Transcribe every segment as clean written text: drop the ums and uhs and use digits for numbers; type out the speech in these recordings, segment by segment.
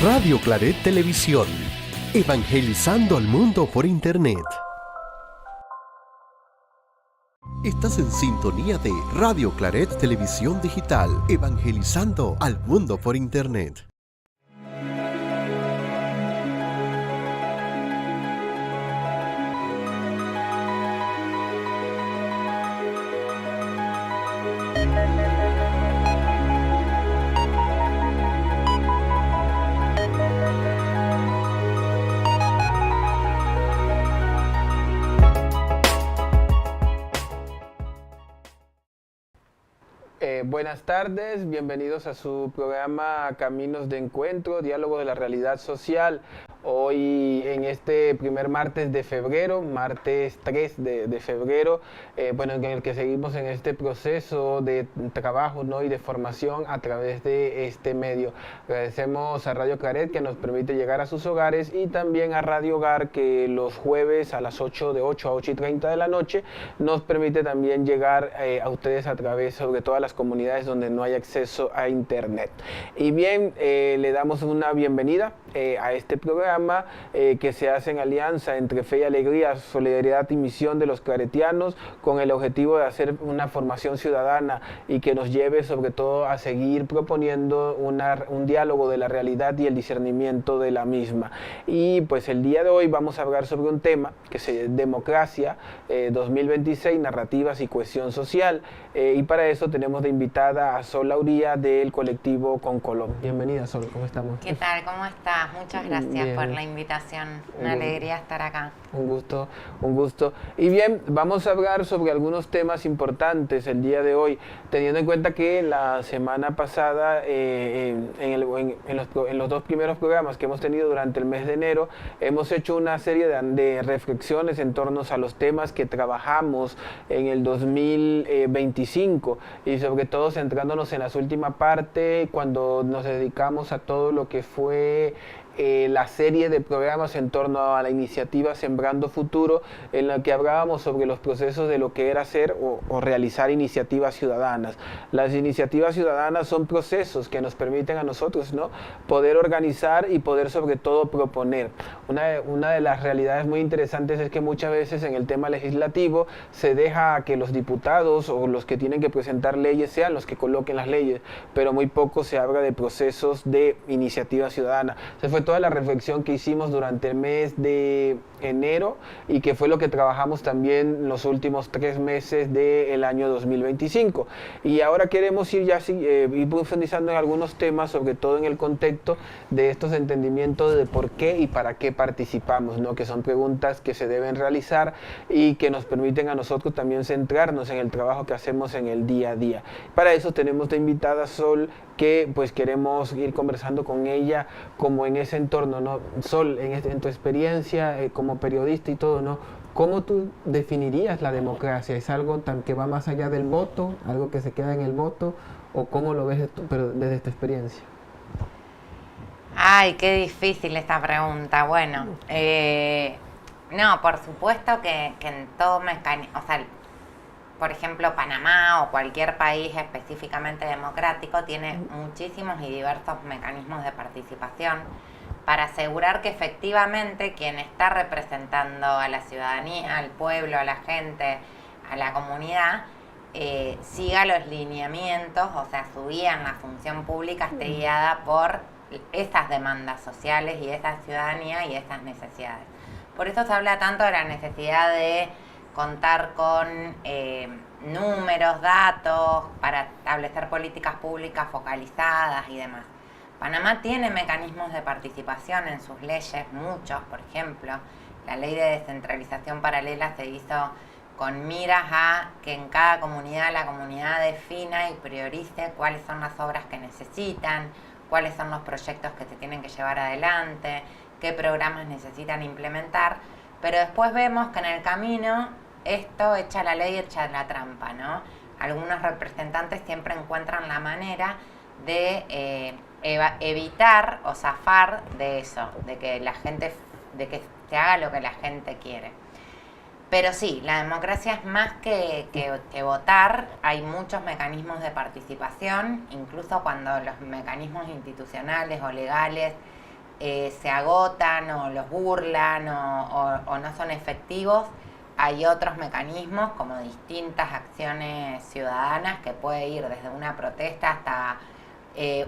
Radio Claret Televisión, evangelizando al mundo por Internet. Estás en sintonía de Radio Claret Televisión Digital, evangelizando al mundo por Internet. Buenas tardes, bienvenidos a su programa Caminos de Encuentro, Diálogo de la Realidad Social. Hoy en este primer martes de febrero, martes 3 de febrero, en el que seguimos en este proceso de trabajo, ¿no?, y de formación a través de este medio. Agradecemos a Radio Claret que nos permite llegar a sus hogares y también a Radio Hogar que los jueves a las 8 a 8:30 de la noche nos permite también llegar a ustedes a través sobre todas las comunidades donde no hay acceso a Internet. Y bien, le damos una bienvenida a este programa que se hace en alianza entre Fe y Alegría, Solidaridad y Misión de los claretianos, con el objetivo de hacer una formación ciudadana y que nos lleve sobre todo a seguir proponiendo un diálogo de la realidad y el discernimiento de la misma. Y pues el día de hoy vamos a hablar sobre un tema que es Democracia 2026, Narrativas y Cohesión Social, y para eso tenemos de invitada a Sol Lauría del colectivo Concolom. Bienvenida, Sol, ¿cómo estamos? ¿Qué tal? ¿Cómo estás? Muchas gracias por la invitación. Una alegría estar acá. Un gusto. Y bien, vamos a hablar sobre algunos temas importantes el día de hoy, teniendo en cuenta que la semana pasada, en los dos primeros programas que hemos tenido durante el mes de enero, hemos hecho una serie de reflexiones en torno a los temas que trabajamos en el 2025 y sobre todo centrándonos en la última parte cuando nos dedicamos a todo lo que fue la serie de programas en torno a la iniciativa Sembrando Futuro, en la que hablábamos sobre los procesos de lo que era hacer o realizar iniciativas ciudadanas. Las iniciativas ciudadanas son procesos que nos permiten a nosotros, ¿no?, poder organizar y poder sobre todo proponer. Una de las realidades muy interesantes es que muchas veces en el tema legislativo se deja a que los diputados o los que tienen que presentar leyes sean los que coloquen las leyes, pero muy poco se habla de procesos de iniciativa ciudadana. Se fue toda la reflexión que hicimos durante el mes de enero y que fue lo que trabajamos también los últimos 3 meses del año 2025. Y ahora queremos ir profundizando en algunos temas, sobre todo en el contexto de estos entendimientos de por qué y para qué participamos, ¿no?, que son preguntas que se deben realizar y que nos permiten a nosotros también centrarnos en el trabajo que hacemos en el día a día. Para eso tenemos de invitada a Sol, que pues queremos ir conversando con ella como en ese entorno, ¿no? Sol, en tu experiencia como periodista y todo, ¿no?, ¿cómo tú definirías la democracia? ¿Es algo que va más allá del voto, algo que se queda en el voto, o cómo lo ves pero desde tu experiencia? Ay, qué difícil esta pregunta. Bueno, no, por supuesto que en todo mecanismo, o sea, por ejemplo, Panamá o cualquier país específicamente democrático tiene muchísimos y diversos mecanismos de participación para asegurar que efectivamente quien está representando a la ciudadanía, al pueblo, a la gente, a la comunidad, siga los lineamientos, o sea, su guía en la función pública esté guiada por esas demandas sociales y esa ciudadanía y esas necesidades. Por eso se habla tanto de la necesidad de contar con números, datos, para establecer políticas públicas focalizadas y demás. Panamá tiene mecanismos de participación en sus leyes, muchos, por ejemplo. La ley de descentralización paralela se hizo con miras a que en cada comunidad la comunidad defina y priorice cuáles son las obras que necesitan, cuáles son los proyectos que se tienen que llevar adelante, qué programas necesitan implementar. Pero después vemos que en el camino esto echa la ley, echa la trampa, ¿no? Algunos representantes siempre encuentran la manera de evitar o zafar de eso, de que se haga lo que la gente quiere. Pero sí, la democracia es más que votar. Hay muchos mecanismos de participación, incluso cuando los mecanismos institucionales o legales se agotan o los burlan o no son efectivos, hay otros mecanismos como distintas acciones ciudadanas que puede ir desde una protesta hasta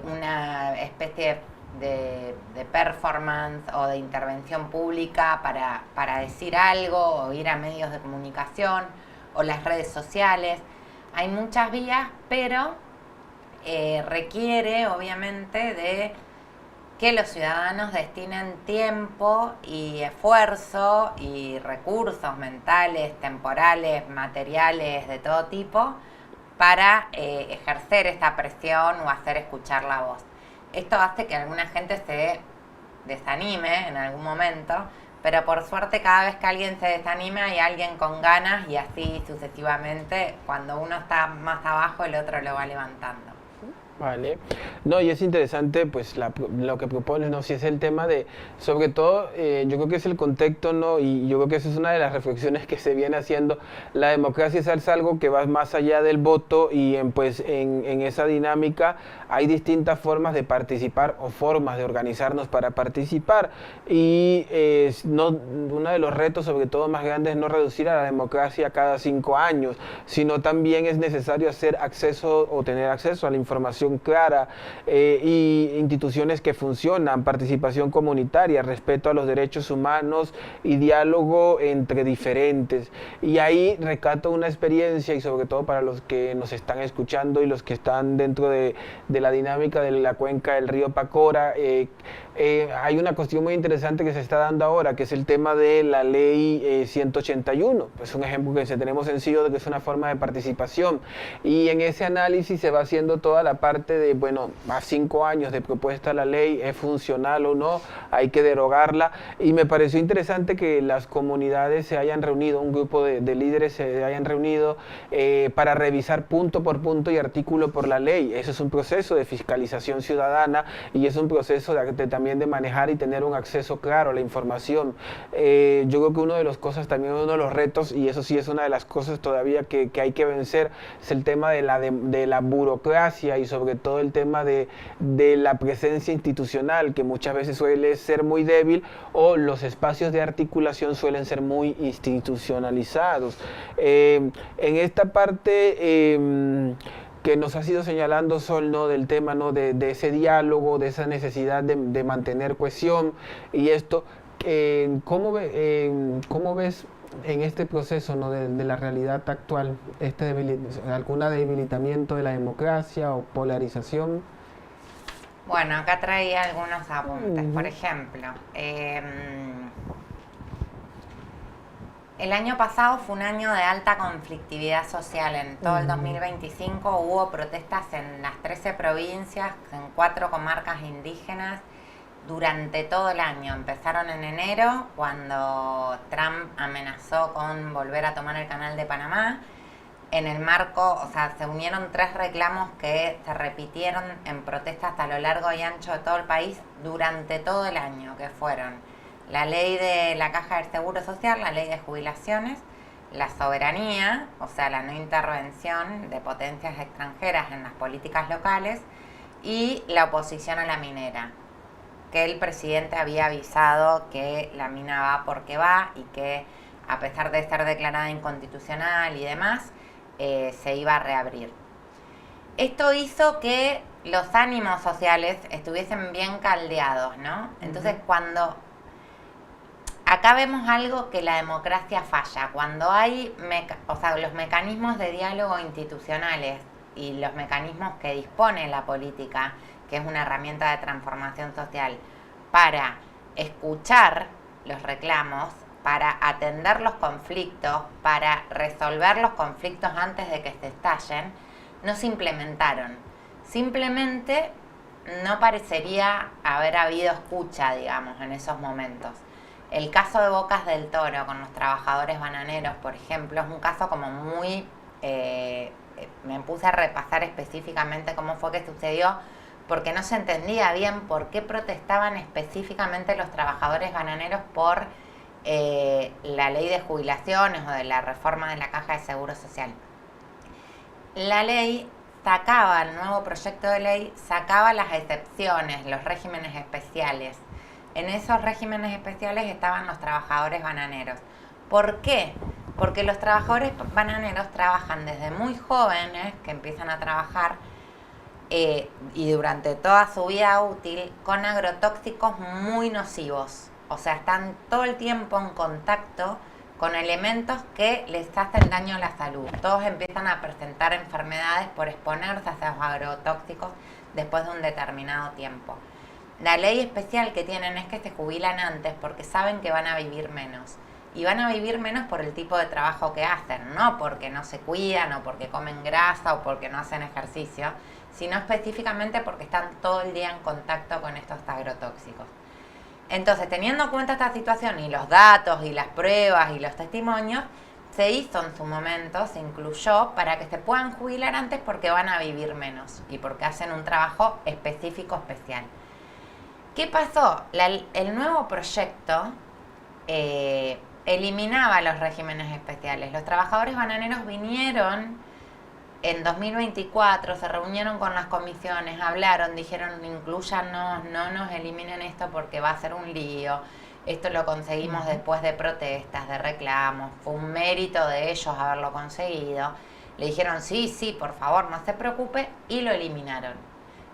una especie de performance o de intervención pública para decir algo o ir a medios de comunicación o las redes sociales. Hay muchas vías, pero requiere obviamente de que los ciudadanos destinen tiempo y esfuerzo y recursos mentales, temporales, materiales, de todo tipo, para ejercer esta presión o hacer escuchar la voz. Esto hace que alguna gente se desanime en algún momento, pero por suerte cada vez que alguien se desanima hay alguien con ganas y así sucesivamente. Cuando uno está más abajo, el otro lo va levantando. Vale. No, y es interesante pues lo que propones, ¿no? Si es el tema de, sobre todo, yo creo que es el contexto, ¿no? Y yo creo que esa es una de las reflexiones que se viene haciendo. La democracia es algo que va más allá del voto y en esa dinámica hay distintas formas de participar o formas de organizarnos para participar. Y uno de los retos, sobre todo más grandes, es no reducir a la democracia cada 5 años, sino también es necesario tener acceso a la información clara y instituciones que funcionan, participación comunitaria, respeto a los derechos humanos y diálogo entre diferentes. Y ahí recato una experiencia, y sobre todo para los que nos están escuchando y los que están dentro de la dinámica de la cuenca del río Pacora, hay una cuestión muy interesante que se está dando ahora, que es el tema de la ley 181. Es un ejemplo que tenemos sencillo de que es una forma de participación, y en ese análisis se va haciendo toda la parte de, bueno, a 5 años de propuesta la ley, ¿es funcional o no? Hay que derogarla, y me pareció interesante que las comunidades se hayan reunido, un grupo de líderes se hayan reunido para revisar punto por punto y artículo por la ley. Eso es un proceso de fiscalización ciudadana y es un proceso también de manejar y tener un acceso claro a la información. Yo creo que uno de los retos, y eso sí es una de las cosas todavía que hay que vencer, es el tema de la burocracia y sobre todo el tema de la presencia institucional, que muchas veces suele ser muy débil, o los espacios de articulación suelen ser muy institucionalizados. En esta parte que nos ha ido señalando Sol, ¿no? Del tema, ¿no? de ese diálogo, de esa necesidad de mantener cohesión y esto, ¿cómo ves en este proceso, ¿no? de la realidad actual, alguna debilitamiento de la democracia o polarización? Bueno, acá traía algunos apuntes. Por ejemplo, el año pasado fue un año de alta conflictividad social. En todo el 2025 hubo protestas en las 13 provincias, en 4 comarcas indígenas, durante todo el año. Empezaron en enero, cuando Trump amenazó con volver a tomar el canal de Panamá. En el marco, o sea, se unieron 3 reclamos que se repitieron en protestas a lo largo y ancho de todo el país durante todo el año, que fueron la ley de la Caja del Seguro Social, la ley de jubilaciones, la soberanía, o sea, la no intervención de potencias extranjeras en las políticas locales, y la oposición a la minera, que el presidente había avisado que la mina va porque va y que, a pesar de ser declarada inconstitucional y demás, se iba a reabrir. Esto hizo que los ánimos sociales estuviesen bien caldeados, ¿no? Entonces, cuando acá vemos algo que la democracia falla, cuando hay los mecanismos de diálogo institucionales y los mecanismos que dispone la política, que es una herramienta de transformación social, para escuchar los reclamos, para atender los conflictos, para resolver los conflictos antes de que se estallen, no se implementaron. Simplemente no parecería haber habido escucha, digamos, en esos momentos. El caso de Bocas del Toro con los trabajadores bananeros, por ejemplo, es un caso como muy... me puse a repasar específicamente cómo fue que sucedió, porque no se entendía bien por qué protestaban específicamente los trabajadores bananeros por la ley de jubilaciones o de la reforma de la Caja de Seguro Social. La ley sacaba, el nuevo proyecto de ley sacaba las excepciones, los regímenes especiales. en esos regímenes especiales estaban los trabajadores bananeros. ¿Por qué? Porque los trabajadores bananeros trabajan desde muy jóvenes, que empiezan a trabajar y durante toda su vida útil con agrotóxicos muy nocivos. O sea, están todo el tiempo en contacto con elementos que les hacen daño a la salud. Todos empiezan a presentar enfermedades por exponerse a esos agrotóxicos después de un determinado tiempo. La ley especial que tienen es que se jubilan antes porque saben que van a vivir menos. Y van a vivir menos por el tipo de trabajo que hacen, no porque no se cuidan o porque comen grasa o porque no hacen ejercicio, sino específicamente porque están todo el día en contacto con estos agrotóxicos. Entonces, teniendo en cuenta esta situación y los datos y las pruebas y los testimonios, se hizo en su momento, se incluyó para que se puedan jubilar antes porque van a vivir menos y porque hacen un trabajo específico, especial. ¿Qué pasó? El nuevo proyecto eliminaba los regímenes especiales. Los trabajadores bananeros vinieron en 2024, se reunieron con las comisiones, hablaron, dijeron inclúyanos, no nos eliminen esto porque va a ser un lío. Esto lo conseguimos después de protestas, de reclamos, fue un mérito de ellos haberlo conseguido. Le dijeron sí, por favor, no se preocupe, y lo eliminaron.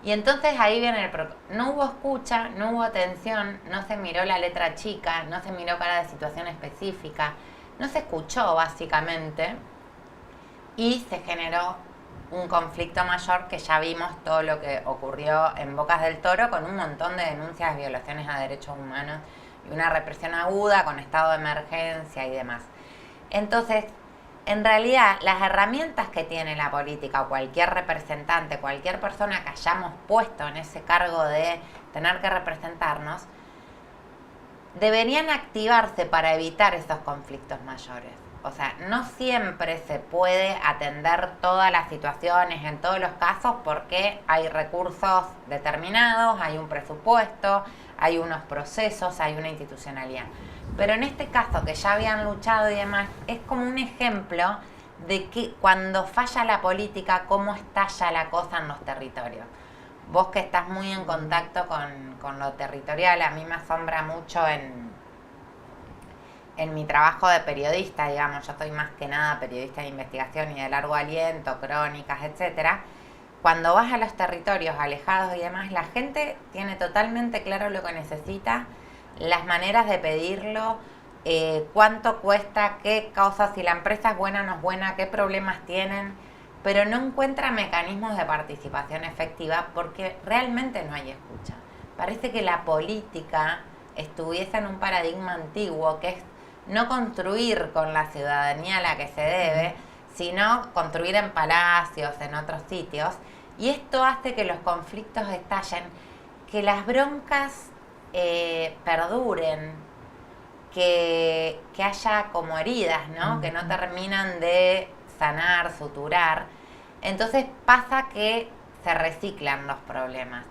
Y entonces ahí viene no hubo escucha, no hubo atención, no se miró la letra chica, no se miró cada situación específica, no se escuchó básicamente y se generó un conflicto mayor que ya vimos todo lo que ocurrió en Bocas del Toro con un montón de denuncias de violaciones a derechos humanos y una represión aguda con estado de emergencia y demás. Entonces, en realidad, las herramientas que tiene la política o cualquier representante, cualquier persona que hayamos puesto en ese cargo de tener que representarnos, deberían activarse para evitar esos conflictos mayores. O sea, no siempre se puede atender todas las situaciones en todos los casos porque hay recursos determinados, hay un presupuesto, hay unos procesos, hay una institucionalidad. Pero en este caso, que ya habían luchado y demás, es como un ejemplo de que cuando falla la política, cómo estalla la cosa en los territorios. Vos que estás muy en contacto con lo territorial, a mí me asombra mucho en mi trabajo de periodista, digamos, yo soy más que nada periodista de investigación y de largo aliento, crónicas, etcétera. Cuando vas a los territorios alejados y demás, la gente tiene totalmente claro lo que necesita, las maneras de pedirlo, cuánto cuesta, qué cosas, si la empresa es buena o no es buena, qué problemas tienen, pero no encuentra mecanismos de participación efectiva porque realmente no hay escucha. Parece que la política estuviese en un paradigma antiguo que es no construir con la ciudadanía a la que se debe, sino construir en palacios, en otros sitios, y esto hace que los conflictos estallen, que las broncas perduren, que haya como heridas, ¿no? Que no terminan de sanar, suturar. Entonces pasa que se reciclan los problemas.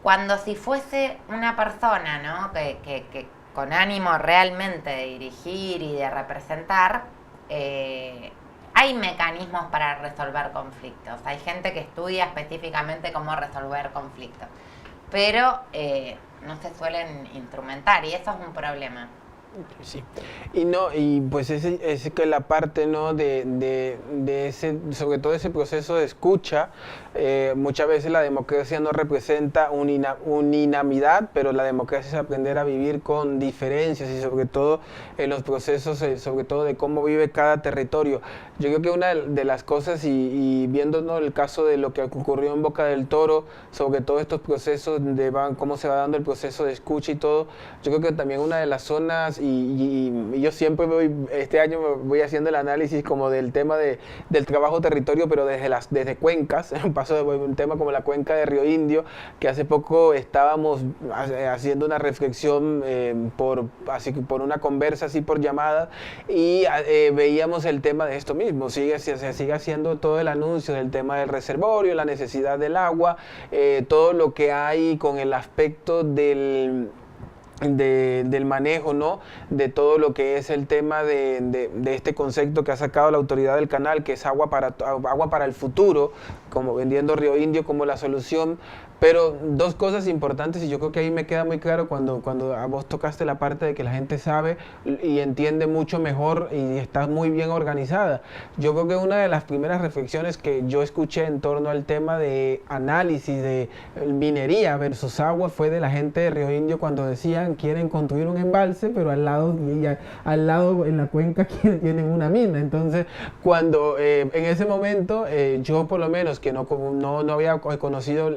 Cuando si fuese una persona, ¿no? que con ánimo realmente de dirigir y de representar, hay mecanismos para resolver conflictos. Hay gente que estudia específicamente cómo resolver conflictos, pero no se suelen instrumentar y eso es un problema. Sí, y pues es que la parte, ¿no? de ese, sobre todo ese proceso de escucha, muchas veces la democracia no representa unanimidad, pero la democracia es aprender a vivir con diferencias y sobre todo en los procesos, sobre todo de cómo vive cada territorio. Yo creo que una de las cosas, y viendo, ¿no? el caso de lo que ocurrió en Boca del Toro, sobre todo estos procesos de cómo se va dando el proceso de escucha y todo, yo creo que también una de las zonas, y yo siempre este año voy haciendo el análisis como del tema del trabajo territorio, pero desde cuencas, paso de un tema como la cuenca de Río Indio, que hace poco estábamos haciendo una reflexión por una conversa así por llamada, y veíamos el tema de esto mismo, sigue haciendo todo el anuncio del tema del reservorio, la necesidad del agua, todo lo que hay con el aspecto del del manejo, ¿no?, de todo lo que es el tema de este concepto que ha sacado la autoridad del canal, que es agua para el futuro, como vendiendo Río Indio como la solución. Pero dos cosas importantes, y yo creo que ahí me queda muy claro cuando a vos tocaste la parte de que la gente sabe y entiende mucho mejor y está muy bien organizada. Yo creo que una de las primeras reflexiones que yo escuché en torno al tema de análisis de minería versus agua fue de la gente de Río Indio, cuando decían quieren construir un embalse, pero al lado en la cuenca tienen una mina. Entonces, cuando en ese momento yo, por lo menos, que no había conocido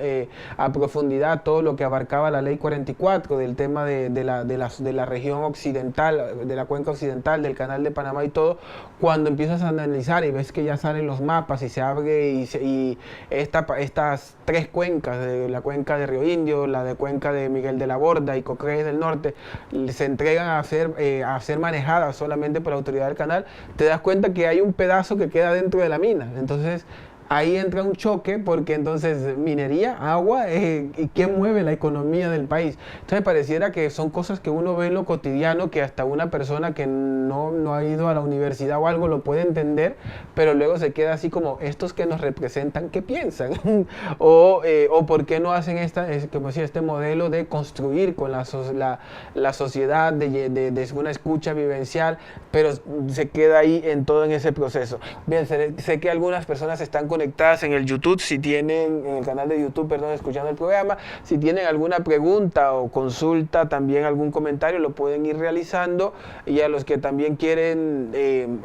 a profundidad todo lo que abarcaba la ley 44 del tema de la región occidental, de la cuenca occidental, del canal de Panamá y todo, cuando empiezas a analizar y ves que ya salen los mapas y se abre y estas tres cuencas, de la cuenca de Río Indio, la de cuenca de Miguel de la Borda y Cocrés del Norte, se entregan a ser manejadas solamente por la autoridad del canal, te das cuenta que hay un pedazo que queda dentro de la mina. Entonces, ahí entra un choque, porque entonces minería, agua, ¿y qué mueve la economía del país? Entonces pareciera que son cosas que uno ve en lo cotidiano, que hasta una persona que no ha ido a la universidad o algo lo puede entender, pero luego se queda así como, estos que nos representan, ¿qué piensan? o ¿por qué no hacen este modelo de construir con la sociedad, de una escucha vivencial, pero se queda ahí en ese proceso? Bien, sé que algunas personas están conectadas en el YouTube, en el canal de YouTube, perdón, escuchando el programa. Si tienen alguna pregunta o consulta, también algún comentario, lo pueden ir realizando, y a los que también quieren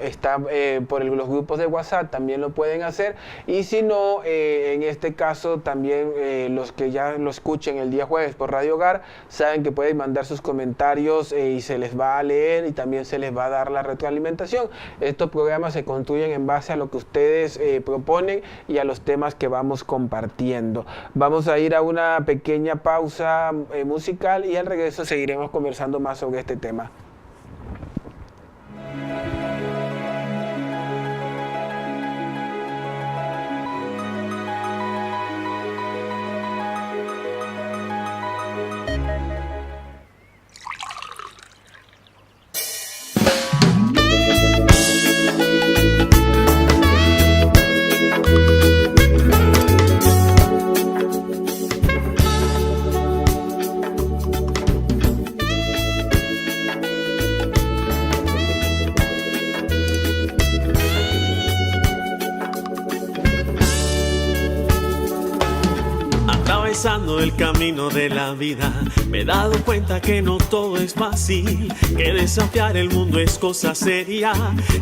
estar por los grupos de WhatsApp, también lo pueden hacer, y si no, en este caso también los que ya lo escuchen el día jueves por Radio Hogar, saben que pueden mandar sus comentarios y se les va a leer y también se les va a dar la retroalimentación. Estos programas se construyen en base a lo que ustedes proponen y a los temas que vamos compartiendo. Vamos a ir a una pequeña pausa musical, y al regreso seguiremos conversando más sobre este tema. El camino de la vida, me he dado cuenta que no todo es fácil, que desafiar el mundo es cosa seria,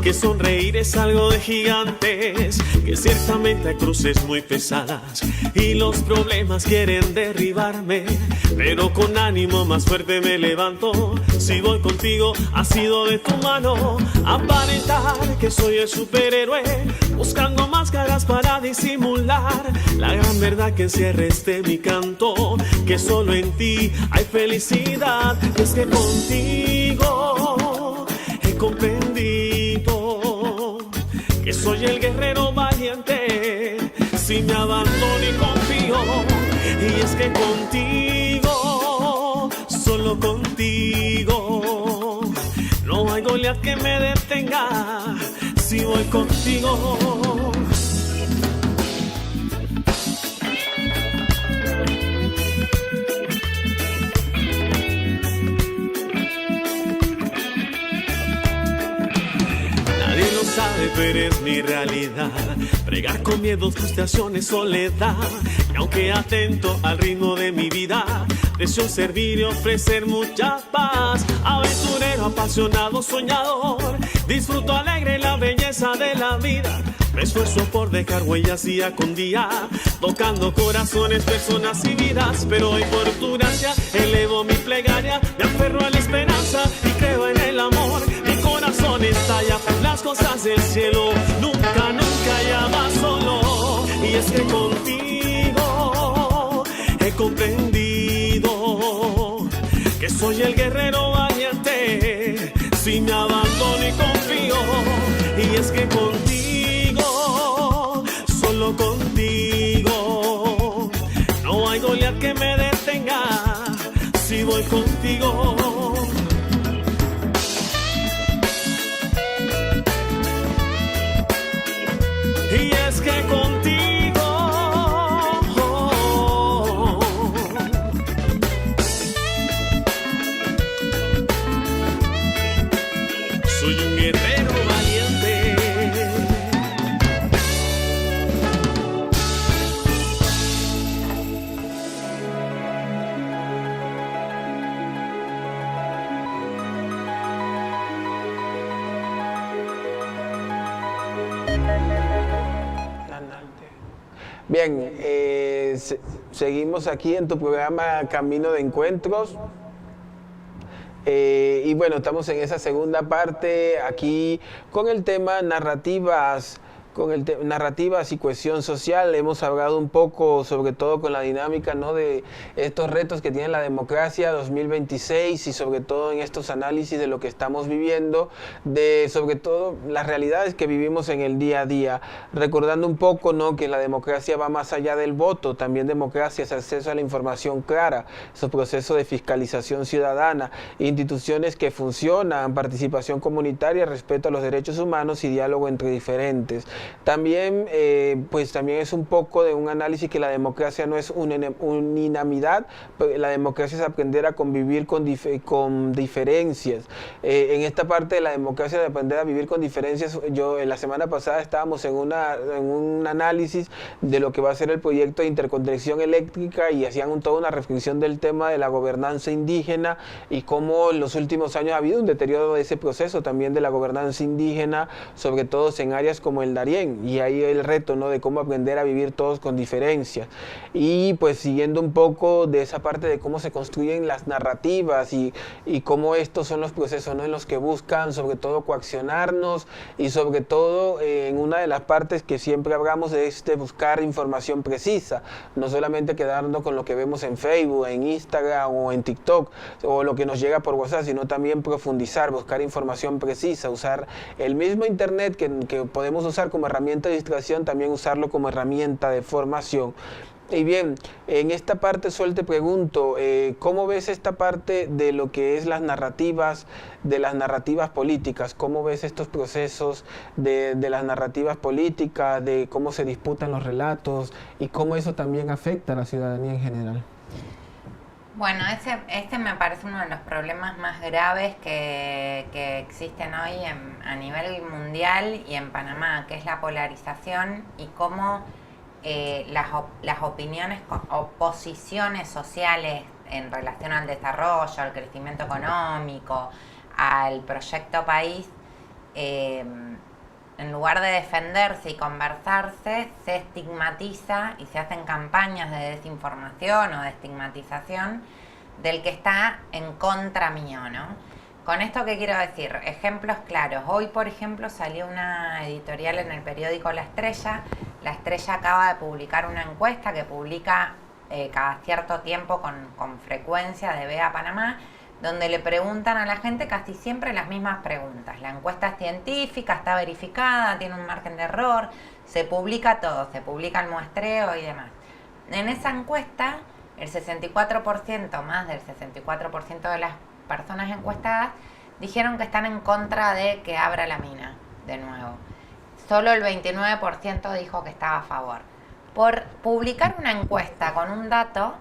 que sonreír es algo de gigantes, que ciertamente hay cruces muy pesadas y los problemas quieren derribarme, pero con ánimo más fuerte me levanto. Si voy contigo, ha sido de tu mano, aparentar que soy el superhéroe, buscando máscaras para disimular la gran verdad que encierra mi canto, que solo en ti hay felicidad. Es que contigo he comprendido que soy el guerrero valiente, si me abandono y confío. Y es que contigo, solo contigo, no hay Goliat que me detenga, si voy contigo. Pero es mi realidad, bregar con miedos, frustraciones, soledad. Y aunque atento al ritmo de mi vida, deseo servir y ofrecer mucha paz. Aventurero, apasionado, soñador, disfruto alegre la belleza de la vida. Me esfuerzo por dejar huellas día con día, tocando corazones, personas y vidas. Pero hoy por tu gracia elevo mi plegaria, me aferro a la esperanza y creo en el amor. Mi corazón estalla por las cosas del cielo, nunca, nunca ya más solo. Y es que contigo he comprendido que soy el guerrero valiente, si me abandono y confío. Y es que contigo, solo contigo, no hay Goliat que me detenga, si y voy contigo. Y es que contigo soy un guerrero valiente. Bien, seguimos aquí en tu programa Camino de Encuentros. Y bueno, estamos en esa segunda parte aquí con el tema narrativas, narrativas y cohesión social. Hemos hablado un poco, sobre todo con la dinámica, ¿no?, de estos retos que tiene la democracia 2026 y sobre todo en estos análisis de lo que estamos viviendo, de sobre todo las realidades que vivimos en el día a día, recordando un poco, ¿no?, que la democracia va más allá del voto. También democracia es acceso a la información clara, esos procesos de fiscalización ciudadana, instituciones que funcionan, participación comunitaria, respeto a los derechos humanos y diálogo entre diferentes. También, pues también es un poco de un análisis que la democracia no es unanimidad, la democracia es aprender a convivir con diferencias. En esta parte de la democracia, de aprender a vivir con diferencias, la semana pasada estábamos en un análisis de lo que va a ser el proyecto de interconexión eléctrica y hacían toda una reflexión del tema de la gobernanza indígena y cómo en los últimos años ha habido un deterioro de ese proceso también de la gobernanza indígena, sobre todo en áreas como el Darién. Y ahí el reto, ¿no?, de cómo aprender a vivir todos con diferencias. Y pues siguiendo un poco de esa parte de cómo se construyen las narrativas y cómo estos son los procesos, ¿no?, en los que buscan sobre todo coaccionarnos y sobre todo en una de las partes que siempre hablamos de buscar información precisa, no solamente quedarnos con lo que vemos en Facebook, en Instagram o en TikTok o lo que nos llega por WhatsApp, sino también profundizar, buscar información precisa, usar el mismo internet que podemos usar como herramienta de distracción, también usarlo como herramienta de formación. Y bien, en esta parte, Sol, te pregunto, ¿cómo ves esta parte de lo que es las narrativas, de las narrativas políticas? ¿Cómo ves estos procesos de las narrativas políticas, de cómo se disputan los relatos y cómo eso también afecta a la ciudadanía en general? Bueno, este me parece uno de los problemas más graves que existen hoy a nivel mundial y en Panamá, que es la polarización y cómo las opiniones o posiciones sociales en relación al desarrollo, al crecimiento económico, al proyecto país, en lugar de defenderse y conversarse, se estigmatiza y se hacen campañas de desinformación o de estigmatización del que está en contra mío, ¿no? Con esto, ¿qué quiero decir? Ejemplos claros. Hoy, por ejemplo, salió una editorial en el periódico La Estrella. La Estrella acaba de publicar una encuesta que publica cada cierto tiempo con frecuencia de Vea Panamá, donde le preguntan a la gente casi siempre las mismas preguntas. La encuesta es científica, está verificada, tiene un margen de error, se publica todo, se publica el muestreo y demás. En esa encuesta, el 64%, más del 64% de las personas encuestadas, dijeron que están en contra de que abra la mina de nuevo. Solo el 29% dijo que estaba a favor. Por publicar una encuesta con un dato,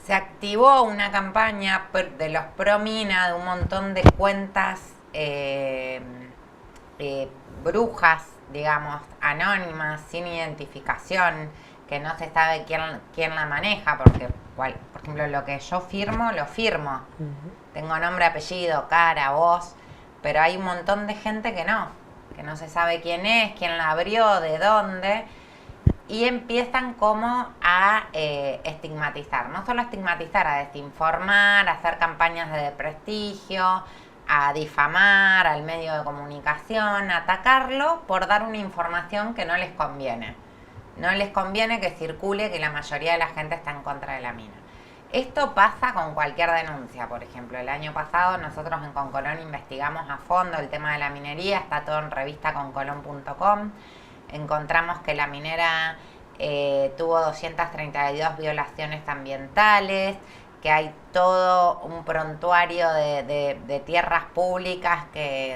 se activó una campaña de los pro-mina, de un montón de cuentas brujas, digamos, anónimas, sin identificación, que no se sabe quién la maneja, porque, por ejemplo, lo que yo firmo, lo firmo. Tengo nombre, apellido, cara, voz, pero hay un montón de gente que no se sabe quién es, quién la abrió, de dónde. Y empiezan como a estigmatizar, no solo a estigmatizar, a desinformar, a hacer campañas de desprestigio, a difamar al medio de comunicación, a atacarlo por dar una información que no les conviene. No les conviene que circule que la mayoría de la gente está en contra de la mina. Esto pasa con cualquier denuncia. Por ejemplo, el año pasado nosotros en Concolón investigamos a fondo el tema de la minería, está todo en revistaconcolón.com. Encontramos que la minera tuvo 232 violaciones ambientales, que hay todo un prontuario de tierras públicas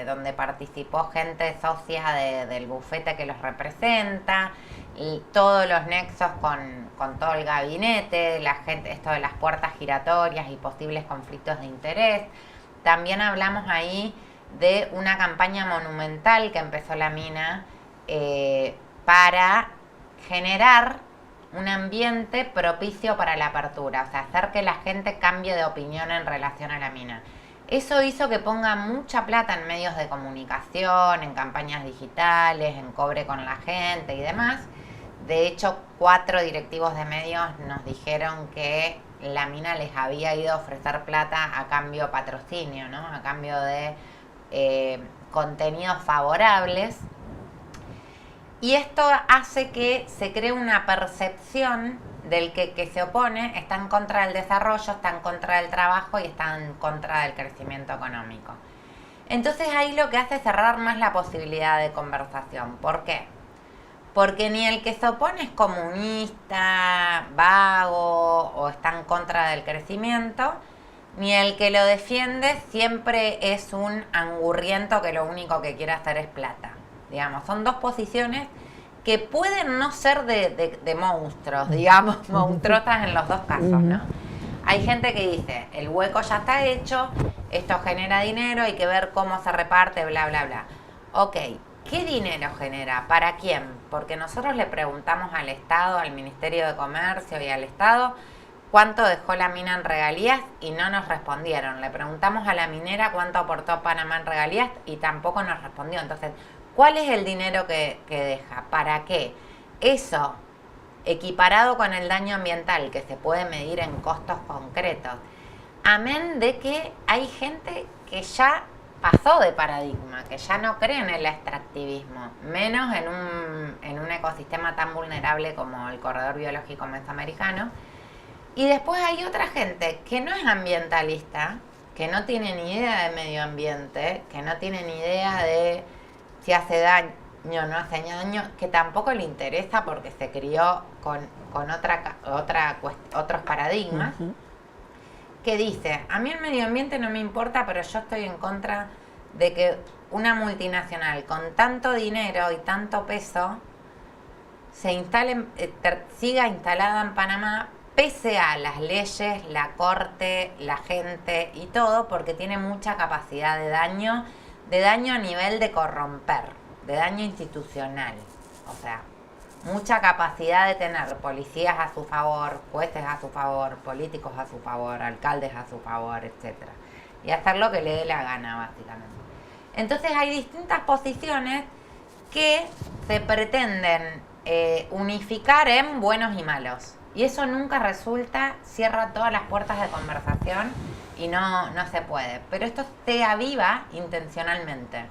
donde participó gente socia del bufete que los representa, y todos los nexos con todo el gabinete, la gente, esto de las puertas giratorias y posibles conflictos de interés. También hablamos ahí de una campaña monumental que empezó la mina para generar un ambiente propicio para la apertura, o sea, hacer que la gente cambie de opinión en relación a la mina. Eso hizo que ponga mucha plata en medios de comunicación, en campañas digitales, en cobre con la gente y demás. De hecho, 4 directivos de medios nos dijeron que la mina les había ido a ofrecer plata a cambio de patrocinio, ¿no? A cambio de contenidos favorables. Y esto hace que se cree una percepción del que se opone, está en contra del desarrollo, está en contra del trabajo y está en contra del crecimiento económico. Entonces ahí lo que hace es cerrar más la posibilidad de conversación. ¿Por qué? Porque ni el que se opone es comunista, vago o está en contra del crecimiento, ni el que lo defiende siempre es un angurriento que lo único que quiere hacer es plata. Digamos, son dos posiciones que pueden no ser de monstruos, digamos, monstruosas en los dos casos, ¿no? Hay gente que dice, el hueco ya está hecho, esto genera dinero, hay que ver cómo se reparte, bla, bla, bla. Ok, ¿qué dinero genera? ¿Para quién? Porque nosotros le preguntamos al Estado, al Ministerio de Comercio y al Estado, ¿cuánto dejó la mina en regalías? Y no nos respondieron. Le preguntamos a la minera cuánto aportó Panamá en regalías y tampoco nos respondió. Entonces, ¿cuál es el dinero que deja? ¿Para qué? Eso, equiparado con el daño ambiental, que se puede medir en costos concretos. Amén de que hay gente que ya pasó de paradigma, que ya no cree en el extractivismo, menos en un ecosistema tan vulnerable como el corredor biológico mesoamericano. Y después hay otra gente que no es ambientalista, que no tiene ni idea de medio ambiente, que no tiene ni idea de si hace daño o no hace daño, que tampoco le interesa porque se crió con otros paradigmas, que dice, a mí el medio ambiente no me importa, pero yo estoy en contra de que una multinacional con tanto dinero y tanto peso se instale, siga instalada en Panamá, pese a las leyes, la corte, la gente y todo, porque tiene mucha capacidad de daño a nivel de corromper, de daño institucional. O sea, mucha capacidad de tener policías a su favor, jueces a su favor, políticos a su favor, alcaldes a su favor, etc. Y hacer lo que le dé la gana, básicamente. Entonces hay distintas posiciones que se pretenden unificar en buenos y malos. Y eso nunca resulta, cierra todas las puertas de conversación y no se puede. Pero esto se aviva intencionalmente.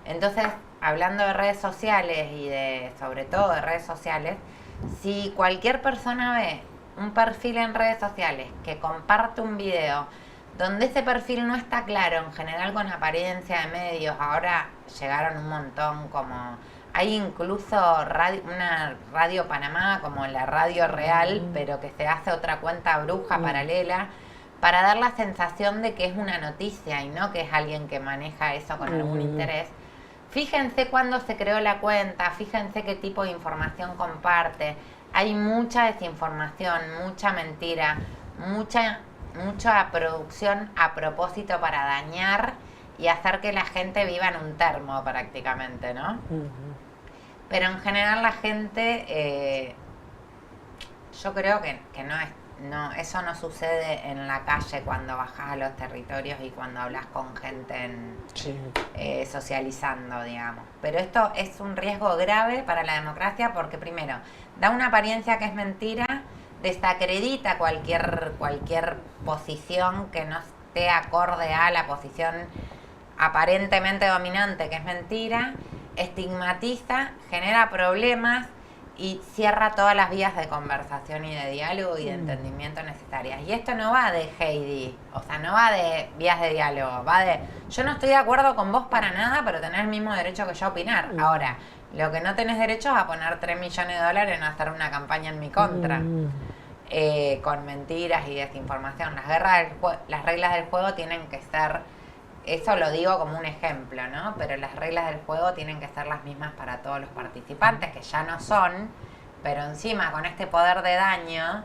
Entonces, hablando de redes sociales y sobre todo de redes sociales, si cualquier persona ve un perfil en redes sociales que comparte un video donde ese perfil no está claro, en general con apariencia de medios, ahora llegaron un montón como... Hay incluso una Radio Panamá, como la Radio Real, pero que se hace otra cuenta bruja paralela, para dar la sensación de que es una noticia y no que es alguien que maneja eso con algún interés. Fíjense cuándo se creó la cuenta, fíjense qué tipo de información comparte. Hay mucha desinformación, mucha mentira, mucha producción a propósito para dañar y hacer que la gente viva en un termo prácticamente, ¿no? Pero en general la gente, yo creo que eso no sucede en la calle cuando bajas a los territorios y cuando hablas con gente socializando, digamos. Pero esto es un riesgo grave para la democracia porque primero, da una apariencia que es mentira, desacredita cualquier posición que no esté acorde a la posición aparentemente dominante, que es mentira, estigmatiza, genera problemas y cierra todas las vías de conversación y de diálogo y de entendimiento necesarias. Y esto no va de Heidi, o sea, no va de vías de diálogo, va de yo no estoy de acuerdo con vos para nada, pero tenés el mismo derecho que yo a opinar. Ahora, lo que no tenés derecho es a poner $3 millones en hacer una campaña en mi contra. con mentiras y desinformación. Las reglas del juego tienen que ser, eso lo digo como un ejemplo, ¿no? Pero las reglas del juego tienen que ser las mismas para todos los participantes, que ya no son, pero encima con este poder de daño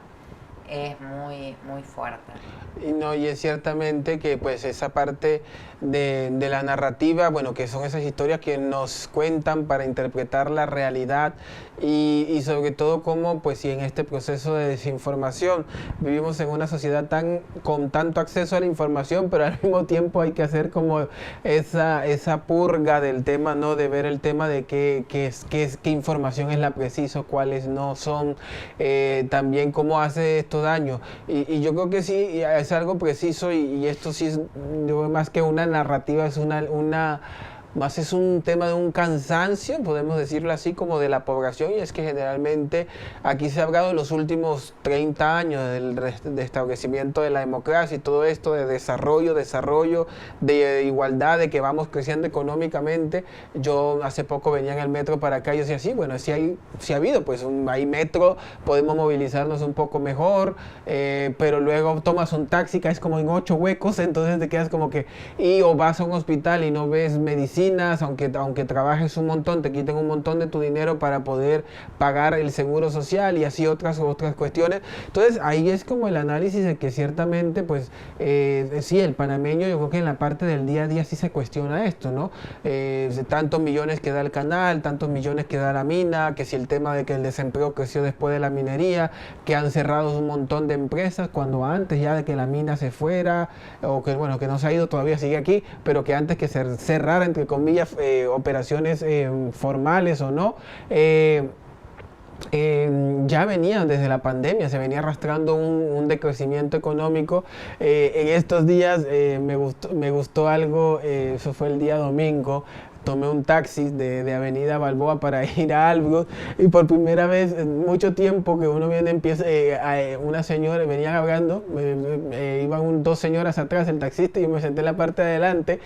es muy, muy fuerte. Y es ciertamente que pues esa parte de la narrativa, bueno, que son esas historias que nos cuentan para interpretar la realidad y sobre todo cómo pues si en este proceso de desinformación vivimos en una sociedad con tanto acceso a la información, pero al mismo tiempo hay que hacer como esa purga del tema, ¿no? De ver el tema de qué información es la precisa, cuáles no son, también cómo hace esto daño. Y yo creo que sí, es algo preciso y esto sí es más que una narrativa, es más es un tema de un cansancio, podemos decirlo así, como de la población, y es que generalmente aquí se ha hablado en los últimos 30 años de establecimiento de la democracia y todo esto de desarrollo, de igualdad, de que vamos creciendo económicamente. Yo hace poco venía en el metro para acá y yo decía, sí, bueno, sí ha habido, pues hay metro, podemos movilizarnos un poco mejor, pero luego tomas un taxi, caes como en 8 huecos, entonces te quedas como que, o vas a un hospital y no ves medicina, aunque trabajes un montón, te quiten un montón de tu dinero para poder pagar el seguro social y así otras cuestiones. Entonces ahí es como el análisis de que ciertamente pues sí, el panameño, yo creo que en la parte del día a día sí se cuestiona esto, ¿no? Tantos millones que da el canal, tantos millones que da la mina, que si el tema de que el desempleo creció después de la minería, que han cerrado un montón de empresas cuando antes ya de que la mina se fuera, o que bueno, que no se ha ido, todavía sigue aquí, pero que antes que se cerrara entre comillas operaciones formales o no, ya venían desde la pandemia, se venía arrastrando un decrecimiento económico. En estos días me gustó algo, eso fue el día domingo. Tomé un taxi de Avenida Balboa para ir a Albrook y por primera vez en mucho tiempo que uno viene, una señora, venían hablando, iban 2 señoras atrás, el taxista, y yo me senté en la parte de adelante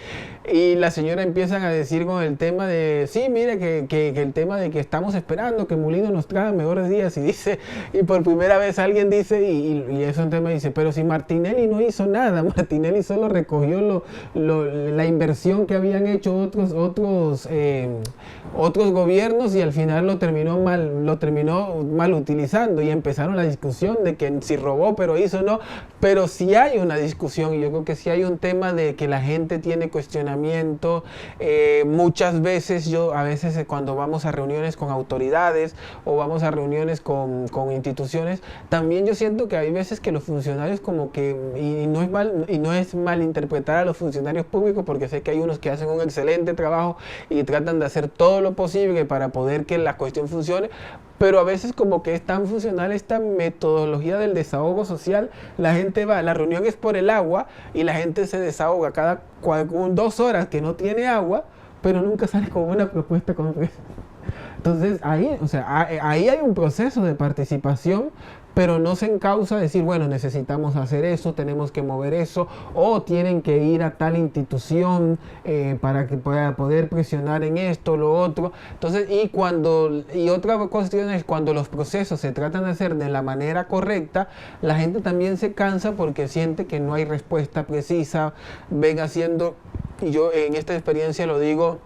y la señora empiezan a decir con el tema de, sí, mire que el tema de que estamos esperando que Mulino nos traiga mejores días, y por primera vez alguien dice, y eso es un tema, dice, pero si Martinelli no hizo nada, Martinelli solo recogió la inversión que habían hecho otros gobiernos y al final lo terminó mal utilizando, y empezaron la discusión de que si robó pero hizo no, pero sí hay una discusión y yo creo que sí hay un tema de que la gente tiene cuestionamiento. Muchas veces a veces cuando vamos a reuniones con autoridades o vamos a reuniones con instituciones, también yo siento que hay veces que los funcionarios como que, y no es mal interpretar a los funcionarios públicos, porque sé que hay unos que hacen un excelente trabajo y tratan de hacer todo lo posible para poder que la cuestión funcione, pero a veces como que es tan funcional esta metodología del desahogo social, la gente va, la reunión es por el agua y la gente se desahoga cada 2 horas que no tiene agua, pero nunca sale con una propuesta concreta. Entonces ahí hay un proceso de participación, pero no se encausa decir, bueno, necesitamos hacer eso, tenemos que mover eso, o tienen que ir a tal institución para poder presionar en esto, lo otro. Entonces, y otra cuestión es cuando los procesos se tratan de hacer de la manera correcta, la gente también se cansa porque siente que no hay respuesta precisa, ven haciendo, y yo en esta experiencia lo digo,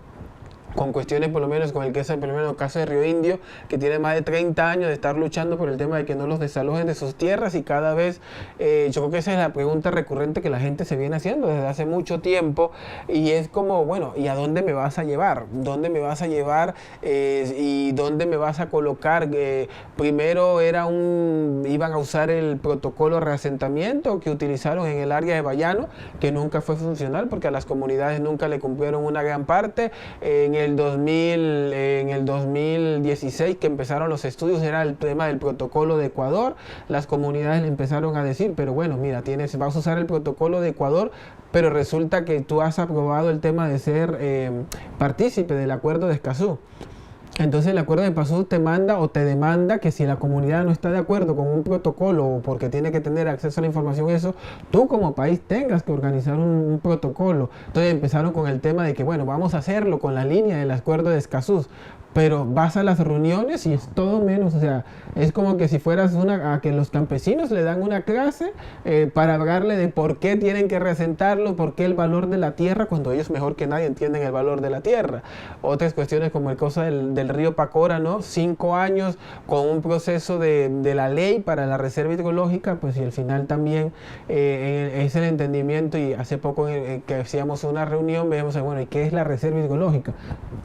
con cuestiones por lo menos con el caso de Río Indio, que tiene más de 30 años de estar luchando por el tema de que no los desalojen de sus tierras, y cada vez, yo creo que esa es la pregunta recurrente que la gente se viene haciendo desde hace mucho tiempo, y es como, bueno, ¿y a dónde me vas a llevar? ¿Dónde me vas a llevar? ¿Y dónde me vas a colocar? Primero iban a usar el protocolo de reasentamiento que utilizaron en el área de Bayano, que nunca fue funcional porque a las comunidades nunca le cumplieron una gran parte. En el 2016 que empezaron los estudios era el tema del protocolo de Ecuador, las comunidades le empezaron a decir, pero bueno, mira, vas a usar el protocolo de Ecuador, pero resulta que tú has aprobado el tema de ser partícipe del acuerdo de Escazú. Entonces el acuerdo de Escazú te demanda que si la comunidad no está de acuerdo con un protocolo o porque tiene que tener acceso a la información, eso, tú como país tengas que organizar un protocolo. Entonces empezaron con el tema de que, bueno, vamos a hacerlo con la línea del acuerdo de Escazú. pero vas a las reuniones y es todo menos, o sea, es como que si fueras a que los campesinos le dan una clase para hablarle de por qué tienen que reasentarlo, por qué el valor de la tierra, cuando ellos mejor que nadie entienden el valor de la tierra. Otras cuestiones como el caso del río Pacora, ¿no? 5 años con un proceso de la ley para la reserva hidrológica, pues y al final también es el entendimiento, y hace poco que hacíamos una reunión, veíamos, bueno, ¿y qué es la reserva hidrológica?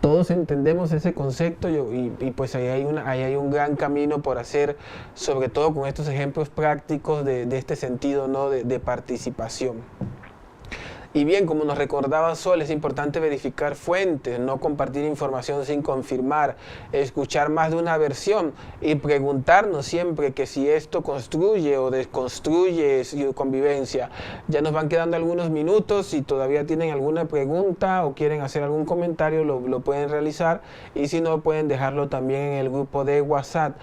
Todos entendemos ese concepto y pues ahí hay un gran camino por hacer, sobre todo con estos ejemplos prácticos de este sentido, ¿no? de participación. Y bien, como nos recordaba Sol, es importante verificar fuentes, no compartir información sin confirmar, escuchar más de una versión y preguntarnos siempre que si esto construye o desconstruye su convivencia. Ya nos van quedando algunos minutos, si todavía tienen alguna pregunta o quieren hacer algún comentario lo pueden realizar, y si no pueden dejarlo también en el grupo de WhatsApp.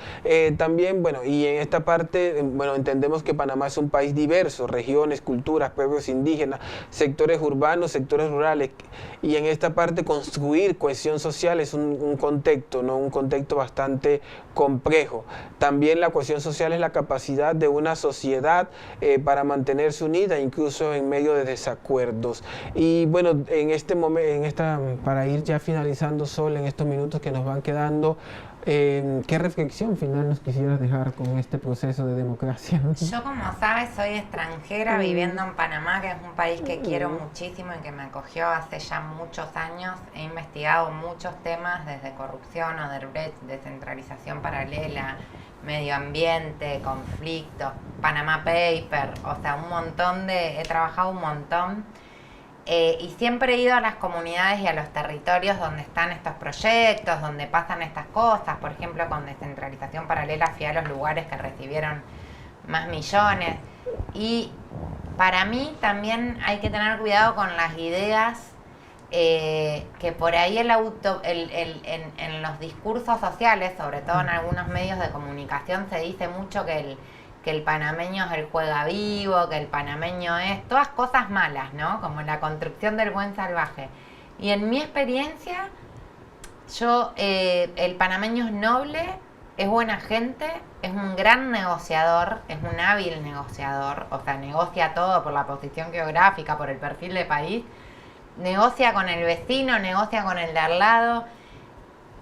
También, bueno, y en esta parte, bueno, entendemos que Panamá es un país diverso, regiones, culturas, pueblos indígenas, sectores urbanos, sectores rurales, y en esta parte construir cohesión social es un contexto, ¿no? Un contexto bastante complejo. También la cohesión social es la capacidad de una sociedad para mantenerse unida, incluso en medio de desacuerdos. Y bueno, en este momento, para ir ya finalizando, Sol, en estos minutos que nos van quedando, ¿qué reflexión final nos quisieras dejar con este proceso de democracia? Yo, como sabes, soy extranjera viviendo en Panamá, que es un país que quiero muchísimo y que me acogió hace ya muchos años. He investigado muchos temas, desde corrupción, Odebrecht, descentralización paralela, medio ambiente, conflictos, Panama Paper, o sea, he trabajado un montón. Y siempre he ido a las comunidades y a los territorios donde están estos proyectos, donde pasan estas cosas. Por ejemplo, con descentralización paralela fui a los lugares que recibieron más millones. Y para mí también hay que tener cuidado con las ideas que por ahí en los discursos sociales, sobre todo en algunos medios de comunicación, se dice mucho que el panameño es el juega vivo, que el panameño es todas cosas malas, ¿no? Como la construcción del buen salvaje. Y en mi experiencia, el panameño es noble, es buena gente, es un gran negociador, es un hábil negociador, o sea, negocia todo por la posición geográfica, por el perfil de país, negocia con el vecino, negocia con el de al lado.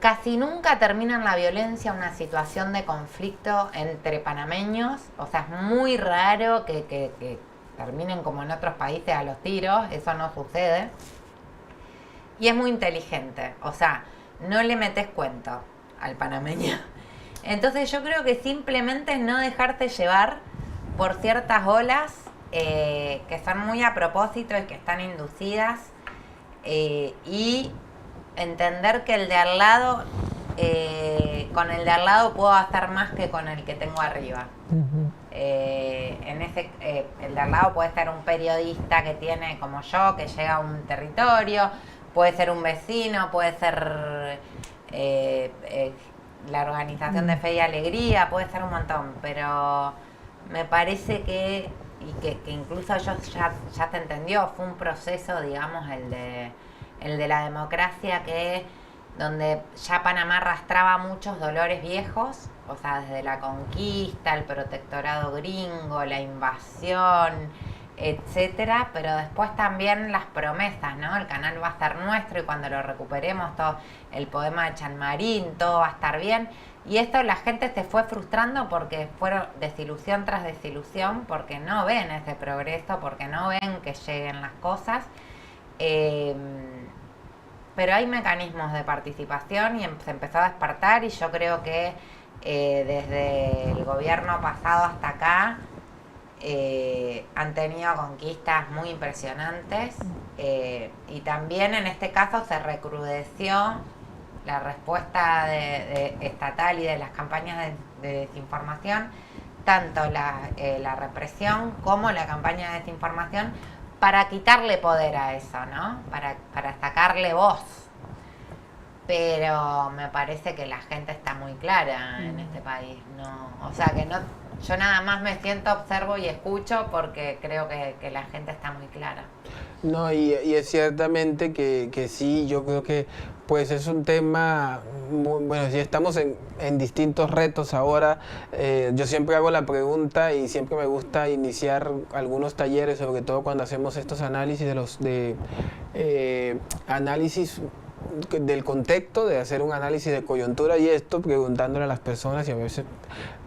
Casi nunca termina en la violencia una situación de conflicto entre panameños, o sea, es muy raro que terminen como en otros países a los tiros, eso no sucede. Y es muy inteligente, o sea, no le metes cuento al panameño. Entonces yo creo que simplemente es no dejarte llevar por ciertas olas que son muy a propósito y que están inducidas, y entender que el de al lado, con el de al lado puedo hacer más que con el que tengo arriba. El de al lado puede ser un periodista que tiene, como yo, que llega a un territorio, puede ser un vecino, puede ser la organización de Fe y Alegría, puede ser un montón, pero me parece que incluso ellos ya se entendió, fue un proceso, digamos, el de la democracia, donde ya Panamá arrastraba muchos dolores viejos, o sea, desde la conquista, el protectorado gringo, la invasión, etcétera, pero después también las promesas, ¿no? El canal va a ser nuestro y cuando lo recuperemos, todo el poema de Chanmarín, todo va a estar bien. Y esto la gente se fue frustrando porque fueron desilusión tras desilusión, porque no ven ese progreso, porque no ven que lleguen las cosas. Pero hay mecanismos de participación y se empezó a despertar, y yo creo que desde el gobierno pasado hasta acá han tenido conquistas muy impresionantes, y también en este caso se recrudeció la respuesta estatal y de las campañas de desinformación, tanto la represión como la campaña de desinformación, para quitarle poder a eso, ¿no? Para sacarle voz. Pero me parece que la gente está muy clara en este país, ¿no? O sea que no, yo nada más me siento, observo y escucho porque creo que la gente está muy clara. No, y es ciertamente que sí, yo creo que pues es un tema, bueno, si estamos en distintos retos ahora, yo siempre hago la pregunta y siempre me gusta iniciar algunos talleres, sobre todo cuando hacemos estos análisis análisis del contexto, de hacer un análisis de coyuntura y esto, preguntándole a las personas, y a veces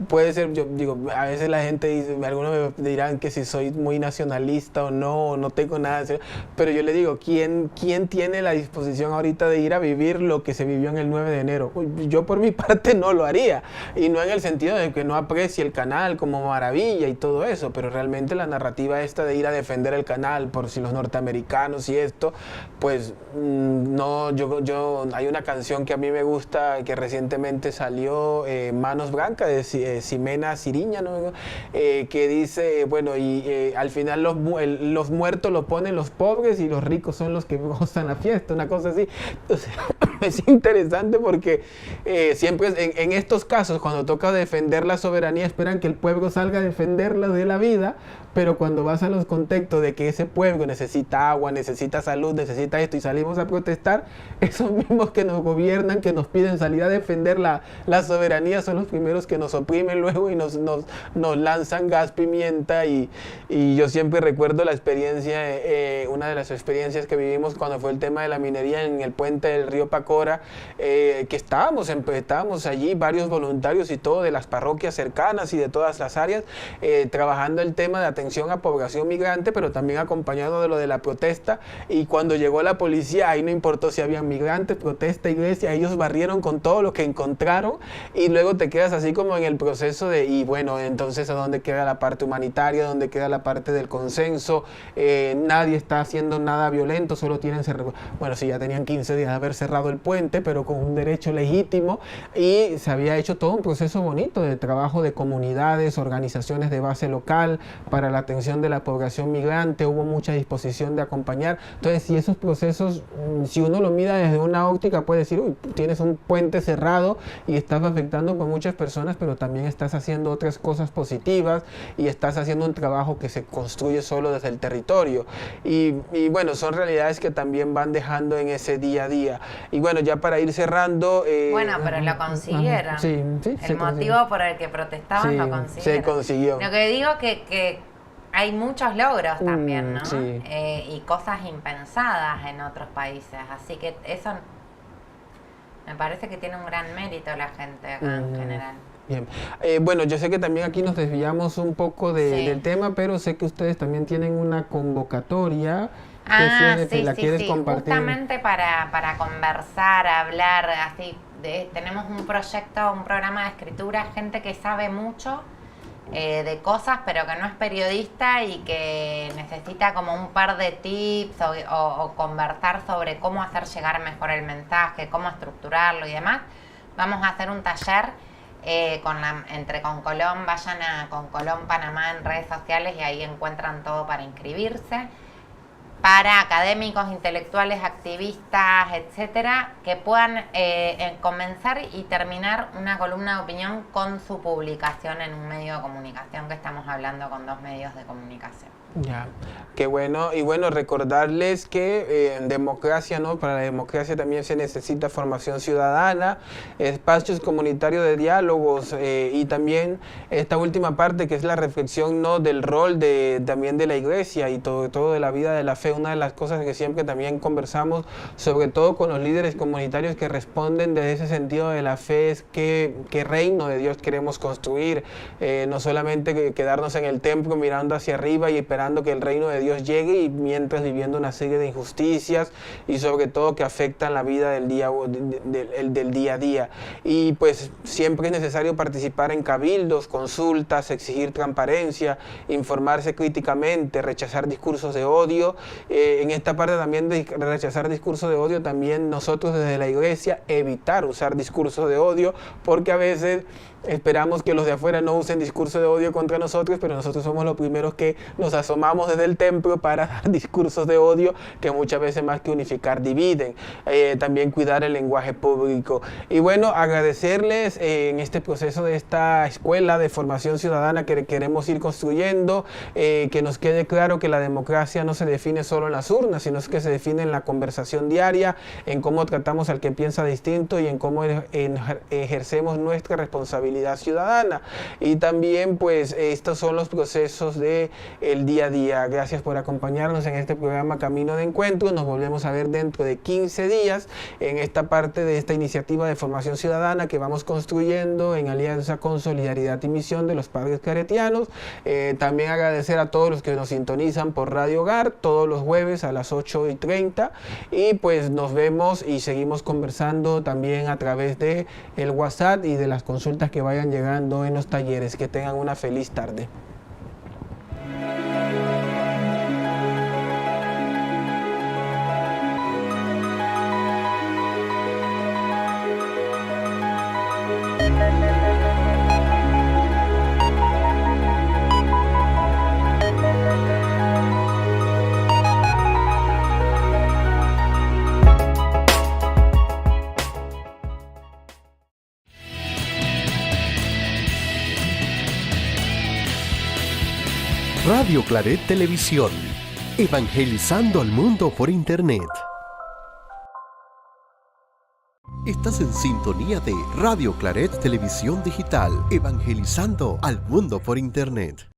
puede ser, yo digo, a veces la gente dice, algunos me dirán que si soy muy nacionalista o no tengo nada, pero yo le digo, ¿quién tiene la disposición ahorita de ir a vivir lo que se vivió en el 9 de enero? Yo por mi parte no lo haría, y no en el sentido de que no aprecie el canal como maravilla y todo eso, pero realmente la narrativa esta de ir a defender el canal por si los norteamericanos y esto, pues no, hay una canción que a mí me gusta, que recientemente salió, Manos Blancas, de Ximena Siriña, ¿no? Que dice, bueno, y al final los muertos lo ponen los pobres y los ricos son los que gozan la fiesta, una cosa así. Entonces, es interesante porque siempre en estos casos, cuando toca defender la soberanía, esperan que el pueblo salga a defenderla de la vida, pero cuando vas a los contextos de que ese pueblo necesita agua, necesita salud, necesita esto, y salimos a protestar, esos mismos que nos gobiernan, que nos piden salir a defender la soberanía, son los primeros que nos oprimen luego y nos lanzan gas pimienta. Y yo siempre recuerdo la experiencia, una de las experiencias que vivimos cuando fue el tema de la minería en el puente del río Pacora, que estábamos allí, varios voluntarios y todo, de las parroquias cercanas y de todas las áreas, trabajando el tema de atención a población migrante, pero también acompañado de lo de la protesta. Y cuando llegó la policía, ahí no importó si habían migrantes, protesta, iglesia, ellos barrieron con todo lo que encontraron, y luego te quedas así como en el proceso de, y bueno, entonces ¿a dónde queda la parte humanitaria? ¿Dónde queda la parte del consenso? Nadie está haciendo nada violento, solo tienen cerrado, bueno, sí, ya tenían 15 días de haber cerrado el puente, pero con un derecho legítimo, y se había hecho todo un proceso bonito de trabajo de comunidades, organizaciones de base local para la atención de la población migrante, hubo mucha disposición de acompañar. Entonces, si esos procesos, si uno lo mira desde una óptica, puede decir, uy, tienes un puente cerrado y estás afectando con muchas personas, pero también estás haciendo otras cosas positivas y estás haciendo un trabajo que se construye solo desde el territorio. Y bueno, son realidades que también van dejando en ese día a día. Y bueno, ya para ir cerrando... bueno, pero lo consiguieron. Sí, el motivo por el que protestaban lo consiguieron. Se consiguió. Lo que digo que hay muchos logros también, ¿no? Sí. Y cosas impensadas en otros países. Así que eso me parece que tiene un gran mérito la gente acá en general. Bien. Bueno, yo sé que también aquí nos desviamos un poco del tema, pero sé que ustedes también tienen una convocatoria. ¿Quieres compartir? Justamente para conversar, hablar, así. Tenemos un proyecto, un programa de escritura, gente que sabe mucho de cosas, pero que no es periodista y que necesita como un par de tips o conversar sobre cómo hacer llegar mejor el mensaje, cómo estructurarlo y demás. Vamos a hacer un taller entre Concolom, vayan a Concolom Panamá en redes sociales y ahí encuentran todo para inscribirse, para académicos, intelectuales, activistas, etcétera, que puedan comenzar y terminar una columna de opinión con su publicación en un medio de comunicación, que estamos hablando con 2 medios de comunicación. Ya, qué bueno. Y bueno, recordarles que en democracia, ¿no? Para la democracia también se necesita formación ciudadana, espacios comunitarios de diálogos, y también esta última parte que es la reflexión, ¿no? Del rol también de la iglesia y todo de la vida de la fe. Una de las cosas que siempre también conversamos, sobre todo con los líderes comunitarios que responden desde ese sentido de la fe, es qué reino de Dios queremos construir, no solamente quedarnos en el templo mirando hacia arriba y esperando que el reino de Dios llegue, y mientras viviendo una serie de injusticias y sobre todo que afectan la vida del día a día. Y pues siempre es necesario participar en cabildos, consultas, exigir transparencia, informarse críticamente, rechazar discursos de odio. En esta parte también de rechazar discursos de odio, también nosotros desde la iglesia evitar usar discursos de odio, porque a veces Esperamos que los de afuera no usen discurso de odio contra nosotros, pero nosotros somos los primeros que nos asomamos desde el templo para dar discursos de odio que muchas veces más que unificar dividen. También cuidar el lenguaje público. Y bueno, agradecerles en este proceso de esta escuela de formación ciudadana que queremos ir construyendo, que nos quede claro que la democracia no se define solo en las urnas, sino que se define en la conversación diaria, en cómo tratamos al que piensa distinto y en cómo ejercemos nuestra responsabilidad ciudadana. Y también pues estos son los procesos del día a día. Gracias por acompañarnos en este programa Camino de Encuentro. Nos volvemos a ver dentro de 15 días en esta parte de esta iniciativa de formación ciudadana que vamos construyendo en alianza con Solidaridad y Misión de los Padres Claretianos. También agradecer a todos los que nos sintonizan por Radio Hogar todos los jueves a las 8:30 y pues nos vemos y seguimos conversando también a través de el WhatsApp y de las consultas que vayan llegando en los talleres. Que tengan una feliz tarde. Radio Claret Televisión, evangelizando al mundo por Internet. Estás en sintonía de Radio Claret Televisión Digital, evangelizando al mundo por Internet.